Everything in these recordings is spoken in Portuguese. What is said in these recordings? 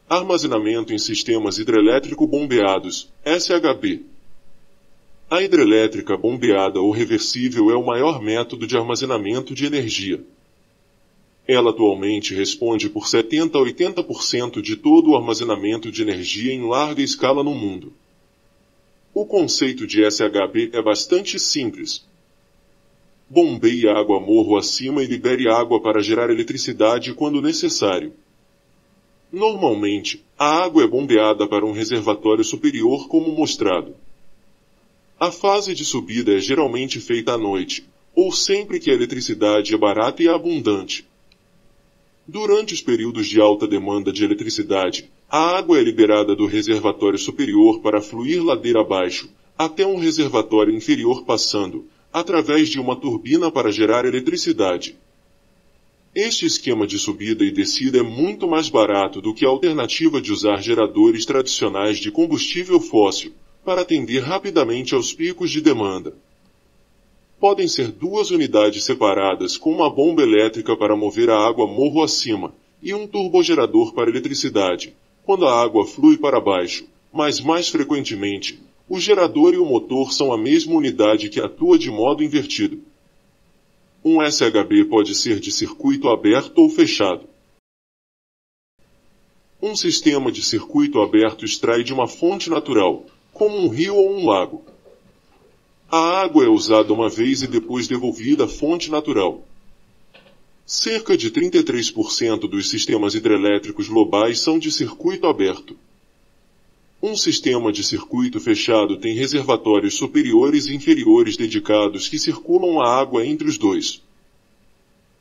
Armazenamento em sistemas hidrelétrico bombeados, SHB. A hidrelétrica bombeada ou reversível é o maior método de armazenamento de energia. Ela atualmente responde por 70 a 80% de todo o armazenamento de energia em larga escala no mundo. O conceito de SHB é bastante simples. Bombeie água morro acima e libere água para gerar eletricidade quando necessário. Normalmente, a água é bombeada para um reservatório superior como mostrado. A fase de subida é geralmente feita à noite, ou sempre que a eletricidade é barata e abundante. Durante os períodos de alta demanda de eletricidade, a água é liberada do reservatório superior para fluir ladeira abaixo, até um reservatório inferior passando, através de uma turbina para gerar eletricidade. Este esquema de subida e descida é muito mais barato do que a alternativa de usar geradores tradicionais de combustível fóssil, para atender rapidamente aos picos de demanda. Podem ser duas unidades separadas com uma bomba elétrica para mover a água morro acima e um turbogerador para eletricidade, quando a água flui para baixo, mas mais frequentemente, o gerador e o motor são a mesma unidade que atua de modo invertido. Um SHB pode ser de circuito aberto ou fechado. Um sistema de circuito aberto extrai de uma fonte natural, como um rio ou um lago. A água é usada uma vez e depois devolvida à fonte natural. Cerca de 33% dos sistemas hidrelétricos globais são de circuito aberto. Um sistema de circuito fechado tem reservatórios superiores e inferiores dedicados que circulam a água entre os dois.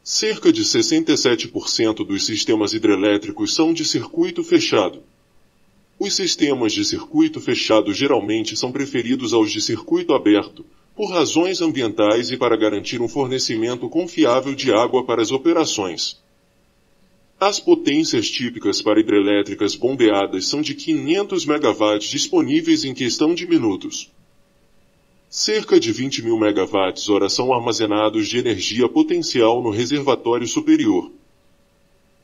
Cerca de 67% dos sistemas hidrelétricos são de circuito fechado. Os sistemas de circuito fechado geralmente são preferidos aos de circuito aberto, por razões ambientais e para garantir um fornecimento confiável de água para as operações. As potências típicas para hidrelétricas bombeadas são de 500 MW disponíveis em questão de minutos. Cerca de 20.000 MWh são armazenados de energia potencial no reservatório superior.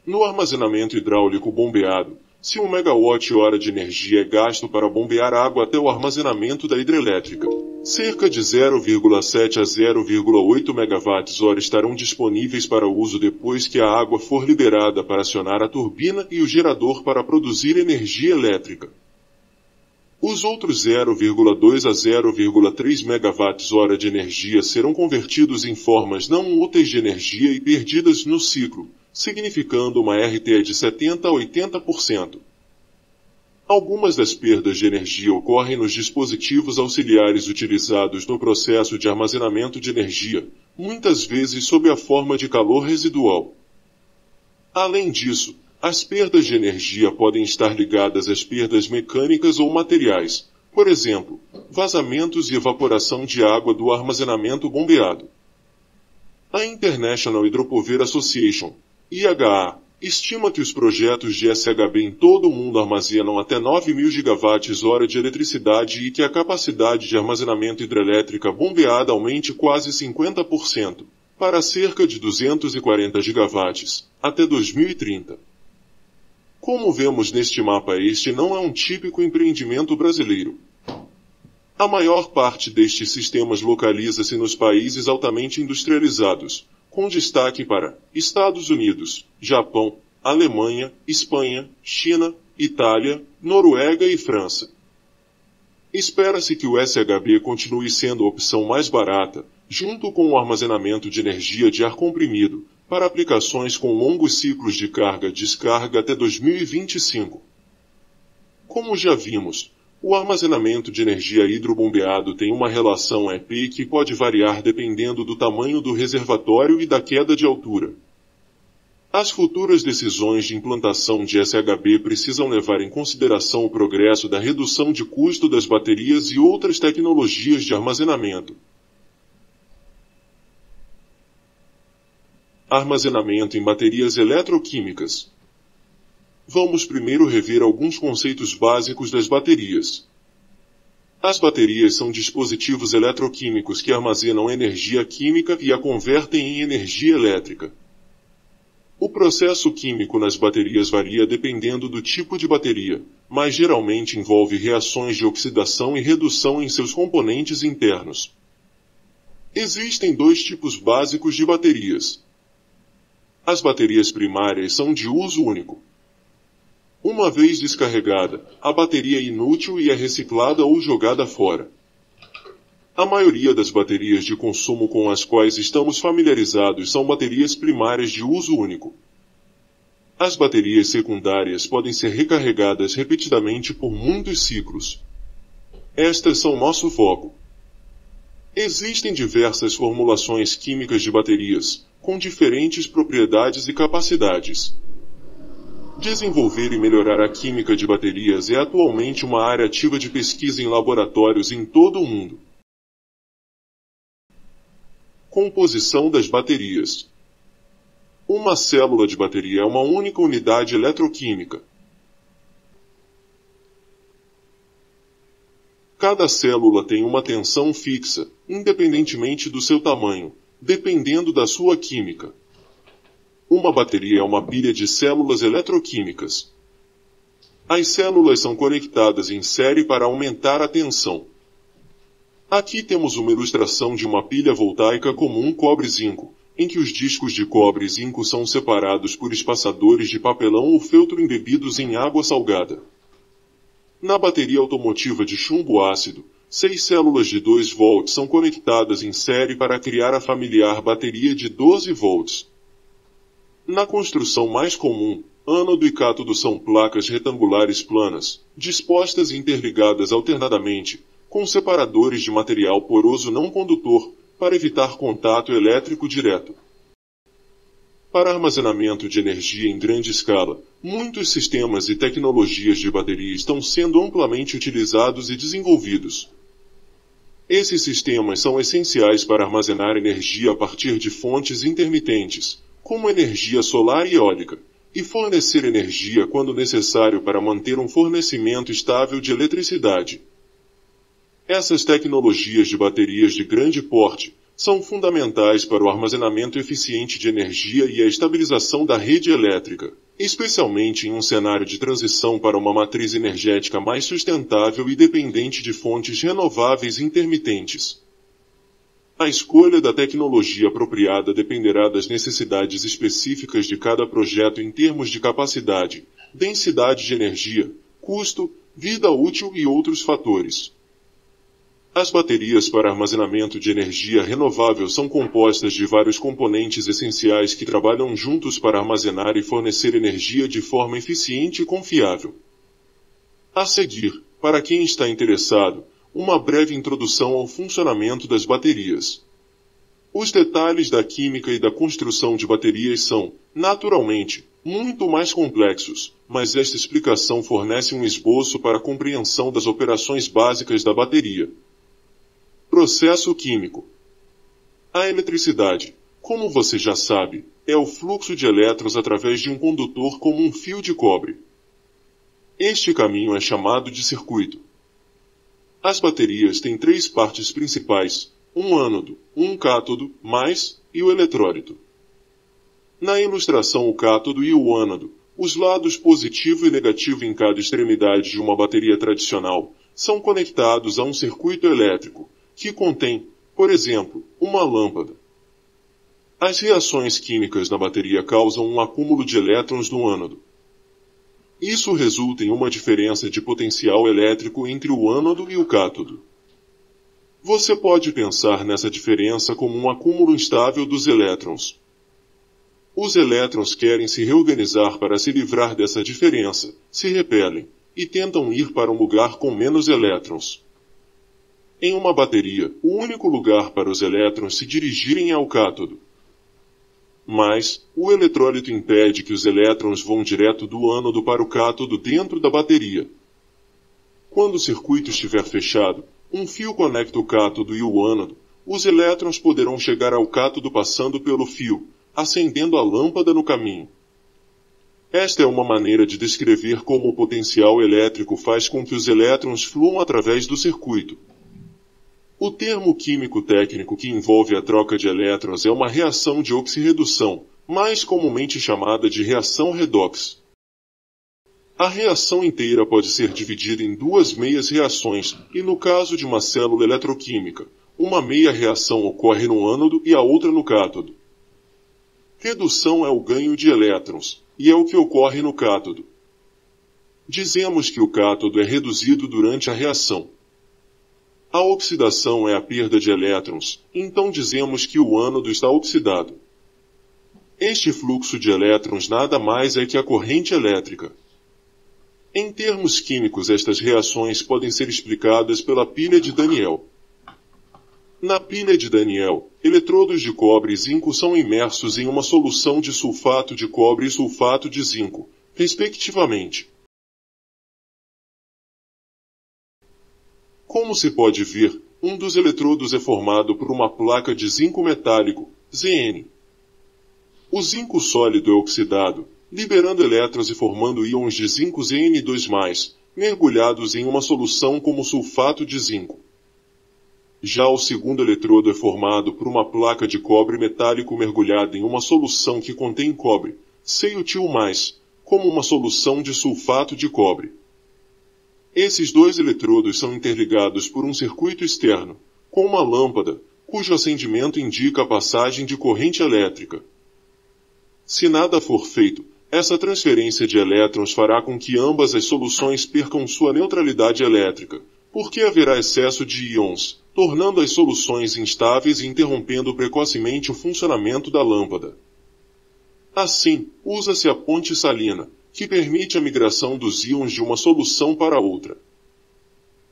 No armazenamento hidráulico bombeado, se 1 MWh de energia é gasto para bombear água até o armazenamento da hidrelétrica, cerca de 0,7 a 0,8 MWh estarão disponíveis para uso depois que a água for liberada para acionar a turbina e o gerador para produzir energia elétrica. Os outros 0,2 a 0,3 MWh de energia serão convertidos em formas não úteis de energia e perdidas no ciclo, significando uma RTE de 70 a 80%. Algumas das perdas de energia ocorrem nos dispositivos auxiliares utilizados no processo de armazenamento de energia, muitas vezes sob a forma de calor residual. Além disso, as perdas de energia podem estar ligadas às perdas mecânicas ou materiais, por exemplo, vazamentos e evaporação de água do armazenamento bombeado. A International Hydropower Association, IHA, estima que os projetos de SHB em todo o mundo armazenam até 9.000 GWh de eletricidade e que a capacidade de armazenamento hidrelétrica bombeada aumente quase 50%, para cerca de 240 GW, até 2030. Como vemos neste mapa, este não é um típico empreendimento brasileiro. A maior parte destes sistemas localiza-se nos países altamente industrializados, com destaque para Estados Unidos, Japão, Alemanha, Espanha, China, Itália, Noruega e França. Espera-se que o SHB continue sendo a opção mais barata, junto com o armazenamento de energia de ar comprimido, para aplicações com longos ciclos de carga-descarga até 2025. Como já vimos, o armazenamento de energia hidrobombeado tem uma relação EP que pode variar dependendo do tamanho do reservatório e da queda de altura. As futuras decisões de implantação de SHB precisam levar em consideração o progresso da redução de custo das baterias e outras tecnologias de armazenamento. Armazenamento em baterias eletroquímicas. Vamos primeiro rever alguns conceitos básicos das baterias. As baterias são dispositivos eletroquímicos que armazenam energia química e a convertem em energia elétrica. O processo químico nas baterias varia dependendo do tipo de bateria, mas geralmente envolve reações de oxidação e redução em seus componentes internos. Existem dois tipos básicos de baterias. As baterias primárias são de uso único. Uma vez descarregada, a bateria é inútil e é reciclada ou jogada fora. A maioria das baterias de consumo com as quais estamos familiarizados são baterias primárias de uso único. As baterias secundárias podem ser recarregadas repetidamente por muitos ciclos. Estas são nosso foco. Existem diversas formulações químicas de baterias, com diferentes propriedades e capacidades. Desenvolver e melhorar a química de baterias é atualmente uma área ativa de pesquisa em laboratórios em todo o mundo. Composição das baterias. Uma célula de bateria é uma única unidade eletroquímica. Cada célula tem uma tensão fixa, independentemente do seu tamanho, dependendo da sua química. Uma bateria é uma pilha de células eletroquímicas. As células são conectadas em série para aumentar a tensão. Aqui temos uma ilustração de uma pilha voltaica comum cobre-zinco, em que os discos de cobre e zinco são separados por espaçadores de papelão ou feltro embebidos em água salgada. Na bateria automotiva de chumbo ácido, 6 células de 2 volts são conectadas em série para criar a familiar bateria de 12 volts. Na construção mais comum, ânodo e cátodo são placas retangulares planas, dispostas e interligadas alternadamente, com separadores de material poroso não condutor, para evitar contato elétrico direto. Para armazenamento de energia em grande escala, muitos sistemas e tecnologias de bateria estão sendo amplamente utilizados e desenvolvidos. Esses sistemas são essenciais para armazenar energia a partir de fontes intermitentes, como energia solar e eólica, e fornecer energia quando necessário para manter um fornecimento estável de eletricidade. Essas tecnologias de baterias de grande porte são fundamentais para o armazenamento eficiente de energia e a estabilização da rede elétrica, especialmente em um cenário de transição para uma matriz energética mais sustentável e dependente de fontes renováveis intermitentes. A escolha da tecnologia apropriada dependerá das necessidades específicas de cada projeto em termos de capacidade, densidade de energia, custo, vida útil e outros fatores. As baterias para armazenamento de energia renovável são compostas de vários componentes essenciais que trabalham juntos para armazenar e fornecer energia de forma eficiente e confiável. A seguir, para quem está interessado, uma breve introdução ao funcionamento das baterias. Os detalhes da química e da construção de baterias são, naturalmente, muito mais complexos, mas esta explicação fornece um esboço para a compreensão das operações básicas da bateria. Processo químico. A eletricidade, como você já sabe, é o fluxo de elétrons através de um condutor como um fio de cobre. Este caminho é chamado de circuito. As baterias têm 3 partes principais, um ânodo, um cátodo, e o eletrólito. Na ilustração o cátodo e o ânodo, os lados positivo e negativo em cada extremidade de uma bateria tradicional, são conectados a um circuito elétrico, que contém, por exemplo, uma lâmpada. As reações químicas na bateria causam um acúmulo de elétrons no ânodo. Isso resulta em uma diferença de potencial elétrico entre o ânodo e o cátodo. Você pode pensar nessa diferença como um acúmulo instável dos elétrons. Os elétrons querem se reorganizar para se livrar dessa diferença, se repelem, e tentam ir para um lugar com menos elétrons. Em uma bateria, o único lugar para os elétrons se dirigirem é o cátodo. Mas, o eletrólito impede que os elétrons vão direto do ânodo para o cátodo dentro da bateria. Quando o circuito estiver fechado, um fio conecta o cátodo e o ânodo, os elétrons poderão chegar ao cátodo passando pelo fio, acendendo a lâmpada no caminho. Esta é uma maneira de descrever como o potencial elétrico faz com que os elétrons fluam através do circuito. O termo químico técnico que envolve a troca de elétrons é uma reação de oxirredução, mais comumente chamada de reação redox. A reação inteira pode ser dividida em duas meias reações, e no caso de uma célula eletroquímica, uma meia reação ocorre no ânodo e a outra no cátodo. Redução é o ganho de elétrons, e é o que ocorre no cátodo. Dizemos que o cátodo é reduzido durante a reação. A oxidação é a perda de elétrons, então dizemos que o ânodo está oxidado. Este fluxo de elétrons nada mais é que a corrente elétrica. Em termos químicos, estas reações podem ser explicadas pela pilha de Daniel. Na pilha de Daniel, eletrodos de cobre e zinco são imersos em uma solução de sulfato de cobre e sulfato de zinco, respectivamente. Como se pode ver, um dos eletrodos é formado por uma placa de zinco metálico, Zn. O zinco sólido é oxidado, liberando elétrons e formando íons de zinco Zn2+, mergulhados em uma solução como sulfato de zinco. Já o segundo eletrodo é formado por uma placa de cobre metálico mergulhada em uma solução que contém cobre, CuTi+, como uma solução de sulfato de cobre. Esses dois eletrodos são interligados por um circuito externo, com uma lâmpada, cujo acendimento indica a passagem de corrente elétrica. Se nada for feito, essa transferência de elétrons fará com que ambas as soluções percam sua neutralidade elétrica, porque haverá excesso de íons, tornando as soluções instáveis e interrompendo precocemente o funcionamento da lâmpada. Assim, usa-se a ponte salina, que permite a migração dos íons de uma solução para outra.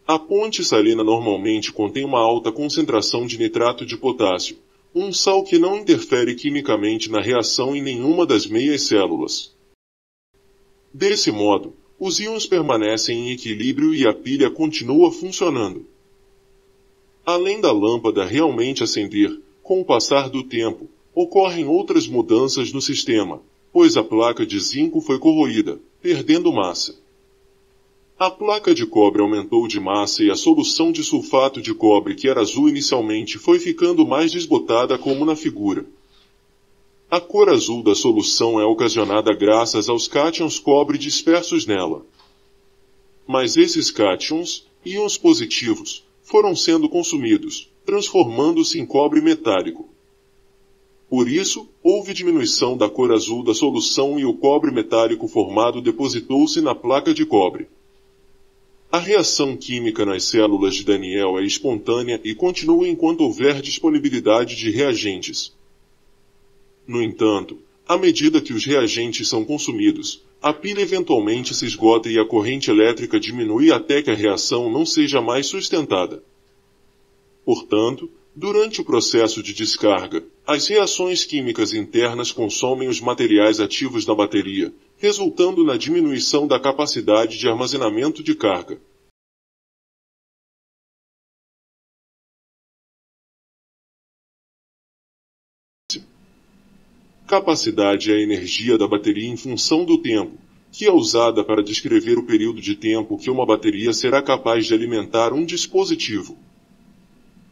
A ponte salina normalmente contém uma alta concentração de nitrato de potássio, um sal que não interfere quimicamente na reação em nenhuma das meias células. Desse modo, os íons permanecem em equilíbrio e a pilha continua funcionando. Além da lâmpada realmente acender, com o passar do tempo, ocorrem outras mudanças no sistema, pois a placa de zinco foi corroída, perdendo massa. A placa de cobre aumentou de massa e a solução de sulfato de cobre, que era azul inicialmente, foi ficando mais desbotada como na figura. A cor azul da solução é ocasionada graças aos cátions cobre dispersos nela. Mas esses cátions, íons positivos, foram sendo consumidos, transformando-se em cobre metálico. Por isso, houve diminuição da cor azul da solução e o cobre metálico formado depositou-se na placa de cobre. A reação química nas células de Daniel é espontânea e continua enquanto houver disponibilidade de reagentes. No entanto, à medida que os reagentes são consumidos, a pilha eventualmente se esgota e a corrente elétrica diminui até que a reação não seja mais sustentada. Portanto, durante o processo de descarga, as reações químicas internas consomem os materiais ativos da bateria, resultando na diminuição da capacidade de armazenamento de carga. Capacidade é a energia da bateria em função do tempo, que é usada para descrever o período de tempo que uma bateria será capaz de alimentar um dispositivo.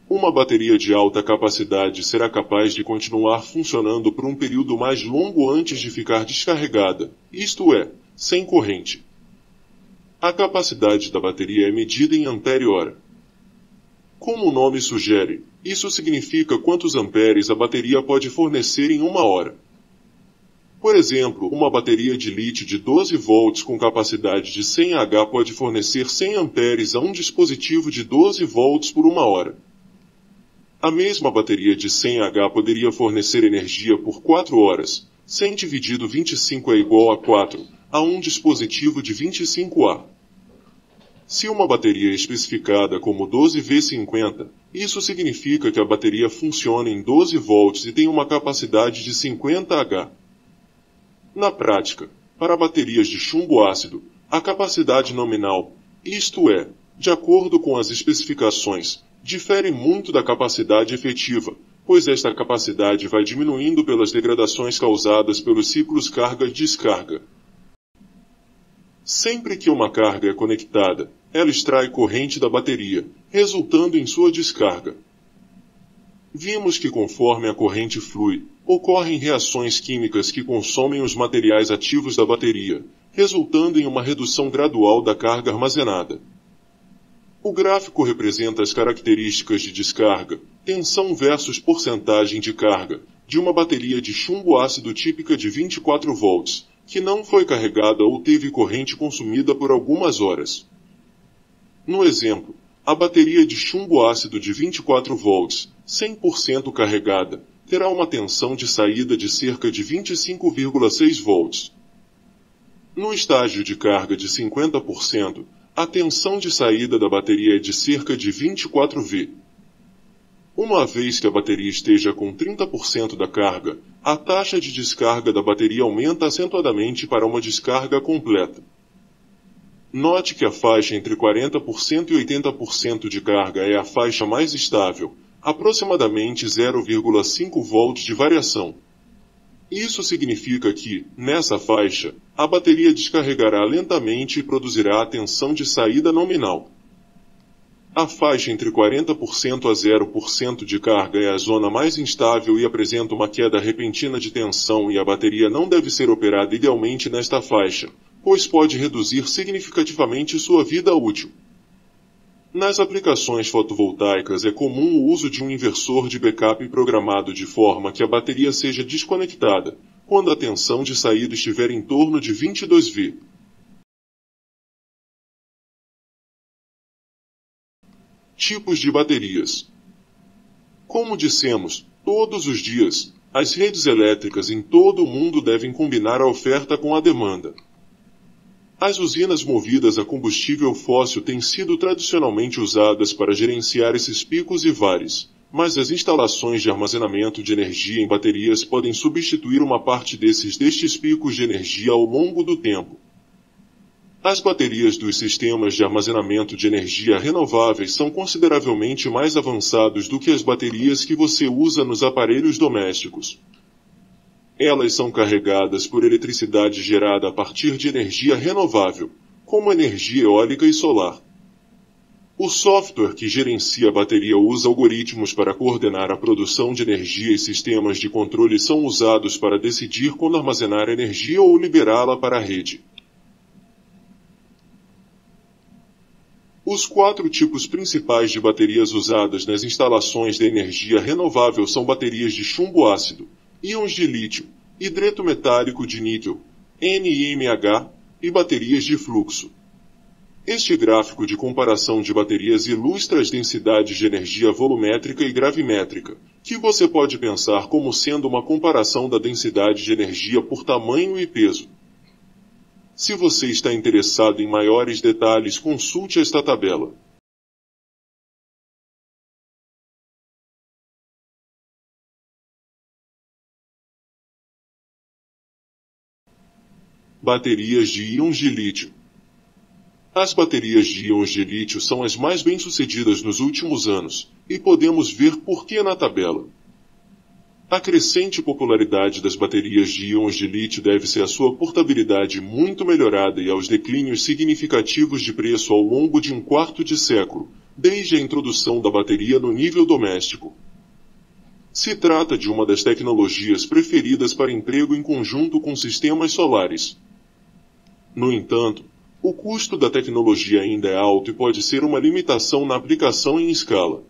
Uma bateria de alta capacidade será capaz de continuar funcionando por um período mais longo antes de ficar descarregada, isto é, sem corrente. A capacidade da bateria é medida em ampere-hora. Como o nome sugere, isso significa quantos amperes a bateria pode fornecer em uma hora. Por exemplo, uma bateria de lítio de 12 volts com capacidade de 100 Ah pode fornecer 100 amperes a um dispositivo de 12 volts por uma hora. A mesma bateria de 100 Ah poderia fornecer energia por 4 horas, 100 dividido 25 é igual a 4, a um dispositivo de 25 Ah. Se uma bateria é especificada como 12V50, isso significa que a bateria funciona em 12 volts e tem uma capacidade de 50 Ah. Na prática, para baterias de chumbo ácido, a capacidade nominal, isto é, de acordo com as especificações, difere muito da capacidade efetiva, pois esta capacidade vai diminuindo pelas degradações causadas pelos ciclos carga-descarga. Sempre que uma carga é conectada, ela extrai corrente da bateria, resultando em sua descarga. Vimos que conforme a corrente flui, ocorrem reações químicas que consomem os materiais ativos da bateria, resultando em uma redução gradual da carga armazenada. O gráfico representa as características de descarga, tensão versus porcentagem de carga, de uma bateria de chumbo ácido típica de 24 volts, que não foi carregada ou teve corrente consumida por algumas horas. No exemplo, a bateria de chumbo ácido de 24 volts, 100% carregada, terá uma tensão de saída de cerca de 25,6 volts. No estágio de carga de 50%, a tensão de saída da bateria é de cerca de 24 V. Uma vez que a bateria esteja com 30% da carga, a taxa de descarga da bateria aumenta acentuadamente para uma descarga completa. Note que a faixa entre 40% e 80% de carga é a faixa mais estável, aproximadamente 0,5 volts de variação. Isso significa que, nessa faixa, a bateria descarregará lentamente e produzirá a tensão de saída nominal. A faixa entre 40% a 0% de carga é a zona mais instável e apresenta uma queda repentina de tensão, e a bateria não deve ser operada idealmente nesta faixa, pois pode reduzir significativamente sua vida útil. Nas aplicações fotovoltaicas é comum o uso de um inversor de backup programado de forma que a bateria seja desconectada, quando a tensão de saída estiver em torno de 22 V. Tipos de baterias. Como dissemos, todos os dias, as redes elétricas em todo o mundo devem combinar a oferta com a demanda. As usinas movidas a combustível fóssil têm sido tradicionalmente usadas para gerenciar esses picos e vales, mas as instalações de armazenamento de energia em baterias podem substituir uma parte destes picos de energia ao longo do tempo. As baterias dos sistemas de armazenamento de energia renováveis são consideravelmente mais avançados do que as baterias que você usa nos aparelhos domésticos. Elas são carregadas por eletricidade gerada a partir de energia renovável, como energia eólica e solar. O software que gerencia a bateria usa algoritmos para coordenar a produção de energia, e sistemas de controle são usados para decidir quando armazenar energia ou liberá-la para a rede. Os 4 tipos principais de baterias usadas nas instalações de energia renovável são baterias de chumbo ácido, íons de lítio, hidreto metálico de níquel, NiMH, e baterias de fluxo. Este gráfico de comparação de baterias ilustra as densidades de energia volumétrica e gravimétrica, que você pode pensar como sendo uma comparação da densidade de energia por tamanho e peso. Se você está interessado em maiores detalhes, consulte esta tabela. Baterias de íons de lítio. As baterias de íons de lítio são as mais bem-sucedidas nos últimos anos, e podemos ver por que na tabela. A crescente popularidade das baterias de íons de lítio deve-se à sua portabilidade muito melhorada e aos declínios significativos de preço ao longo de um quarto de século, desde a introdução da bateria no nível doméstico. Se trata de uma das tecnologias preferidas para emprego em conjunto com sistemas solares. No entanto, o custo da tecnologia ainda é alto e pode ser uma limitação na aplicação em escala.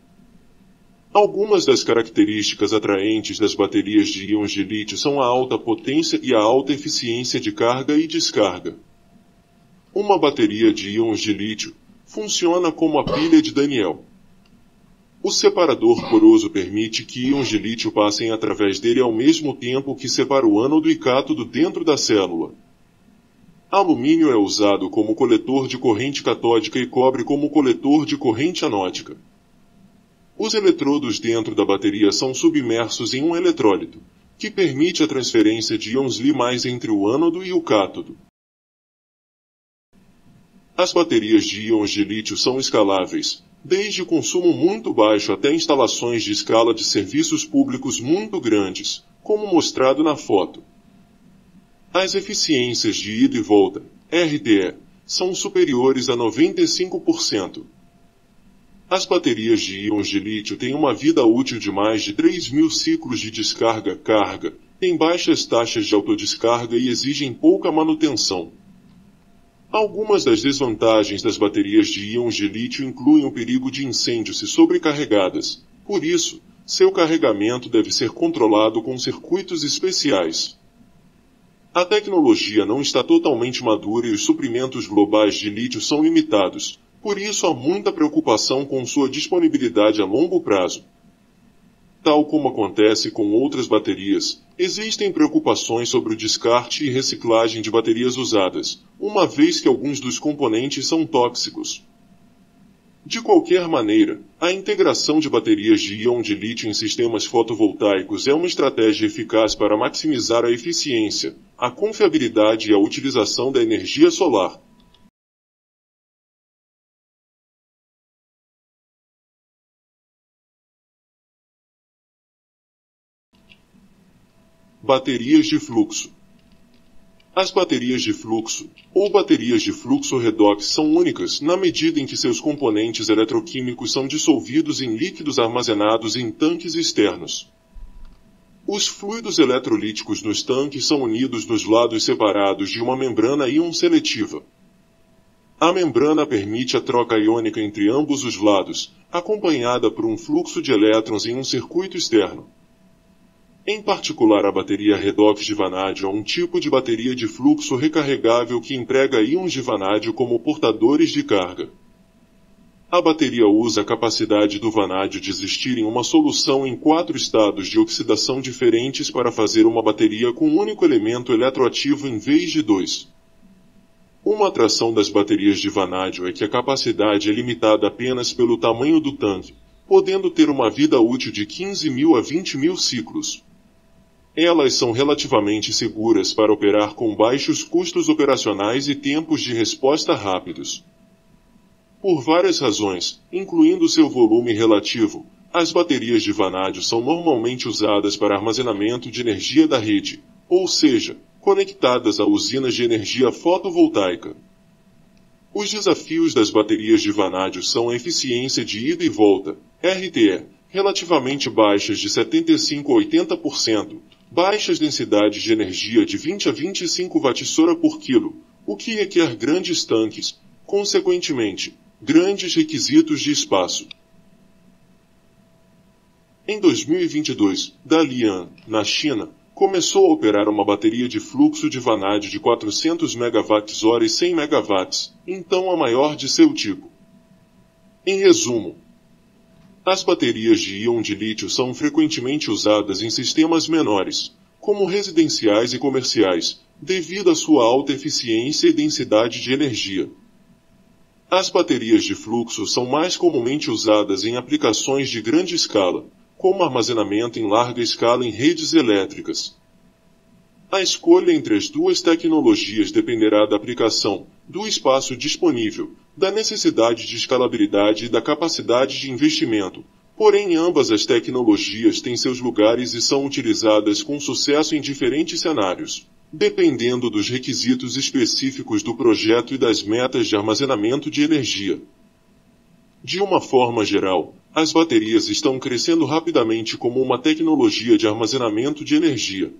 Algumas das características atraentes das baterias de íons de lítio são a alta potência e a alta eficiência de carga e descarga. Uma bateria de íons de lítio funciona como a pilha de Daniel. O separador poroso permite que íons de lítio passem através dele ao mesmo tempo que separa o ânodo e cátodo dentro da célula. Alumínio é usado como coletor de corrente catódica e cobre como coletor de corrente anódica. Os eletrodos dentro da bateria são submersos em um eletrólito, que permite a transferência de íons Li+ entre o ânodo e o cátodo. As baterias de íons de lítio são escaláveis, desde consumo muito baixo até instalações de escala de serviços públicos muito grandes, como mostrado na foto. As eficiências de ida e volta, RTE, são superiores a 95%. As baterias de íons de lítio têm uma vida útil de mais de 3.000 ciclos de descarga-carga, têm baixas taxas de autodescarga e exigem pouca manutenção. Algumas das desvantagens das baterias de íons de lítio incluem o perigo de incêndio se sobrecarregadas. Por isso, seu carregamento deve ser controlado com circuitos especiais. A tecnologia não está totalmente madura e os suprimentos globais de lítio são limitados, por isso há muita preocupação com sua disponibilidade a longo prazo. Tal como acontece com outras baterias, existem preocupações sobre o descarte e reciclagem de baterias usadas, uma vez que alguns dos componentes são tóxicos. De qualquer maneira, a integração de baterias de íon de lítio em sistemas fotovoltaicos é uma estratégia eficaz para maximizar a eficiência, a confiabilidade e a utilização da energia solar. Baterias de fluxo. As baterias de fluxo, ou baterias de fluxo redox, são únicas na medida em que seus componentes eletroquímicos são dissolvidos em líquidos armazenados em tanques externos. Os fluidos eletrolíticos nos tanques são unidos nos lados separados de uma membrana íon seletiva. A membrana permite a troca iônica entre ambos os lados, acompanhada por um fluxo de elétrons em um circuito externo. Em particular, a bateria redox de vanádio é um tipo de bateria de fluxo recarregável que emprega íons de vanádio como portadores de carga. A bateria usa a capacidade do vanádio de existir em uma solução em 4 estados de oxidação diferentes para fazer uma bateria com um único elemento eletroativo em vez de 2. Uma atração das baterias de vanádio é que a capacidade é limitada apenas pelo tamanho do tanque, podendo ter uma vida útil de 15.000 a 20.000 ciclos. Elas são relativamente seguras para operar com baixos custos operacionais e tempos de resposta rápidos. Por várias razões, incluindo seu volume relativo, as baterias de vanádio são normalmente usadas para armazenamento de energia da rede, ou seja, conectadas a usinas de energia fotovoltaica. Os desafios das baterias de vanádio são a eficiência de ida e volta, RTE, relativamente baixas de 75 a 80%, baixas densidades de energia de 20 a 25 Wh por quilo, o que requer grandes tanques, consequentemente, grandes requisitos de espaço. Em 2022, Dalian, na China, começou a operar uma bateria de fluxo de vanádio de 400 MWh e 100 MW, então a maior de seu tipo. Em resumo, as baterias de íon de lítio são frequentemente usadas em sistemas menores, como residenciais e comerciais, devido à sua alta eficiência e densidade de energia. As baterias de fluxo são mais comumente usadas em aplicações de grande escala, como armazenamento em larga escala em redes elétricas. A escolha entre as duas tecnologias dependerá da aplicação, do espaço disponível, da necessidade de escalabilidade e da capacidade de investimento, porém ambas as tecnologias têm seus lugares e são utilizadas com sucesso em diferentes cenários, dependendo dos requisitos específicos do projeto e das metas de armazenamento de energia. De uma forma geral, as baterias estão crescendo rapidamente como uma tecnologia de armazenamento de energia.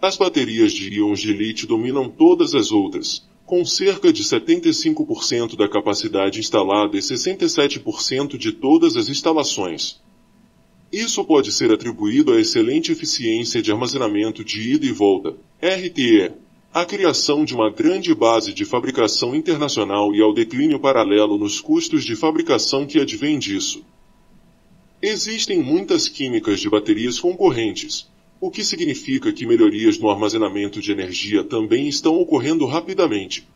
As baterias de íons de lítio dominam todas as outras, com cerca de 75% da capacidade instalada e 67% de todas as instalações. Isso pode ser atribuído à excelente eficiência de armazenamento de ida e volta, RTE, à criação de uma grande base de fabricação internacional e ao declínio paralelo nos custos de fabricação que advém disso. Existem muitas químicas de baterias concorrentes, o que significa que melhorias no armazenamento de energia também estão ocorrendo rapidamente.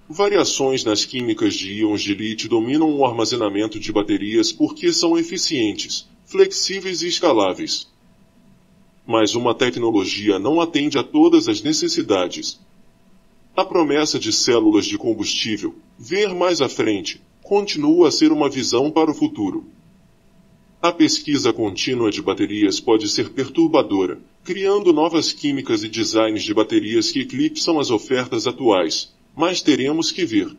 Variações nas químicas de íons de lítio dominam o armazenamento de baterias porque são eficientes, flexíveis e escaláveis. Mas uma tecnologia não atende a todas as necessidades. A promessa de células de combustível, ver mais à frente, continua a ser uma visão para o futuro. A pesquisa contínua de baterias pode ser perturbadora, criando novas químicas e designs de baterias que eclipsam as ofertas atuais, mas teremos que ver.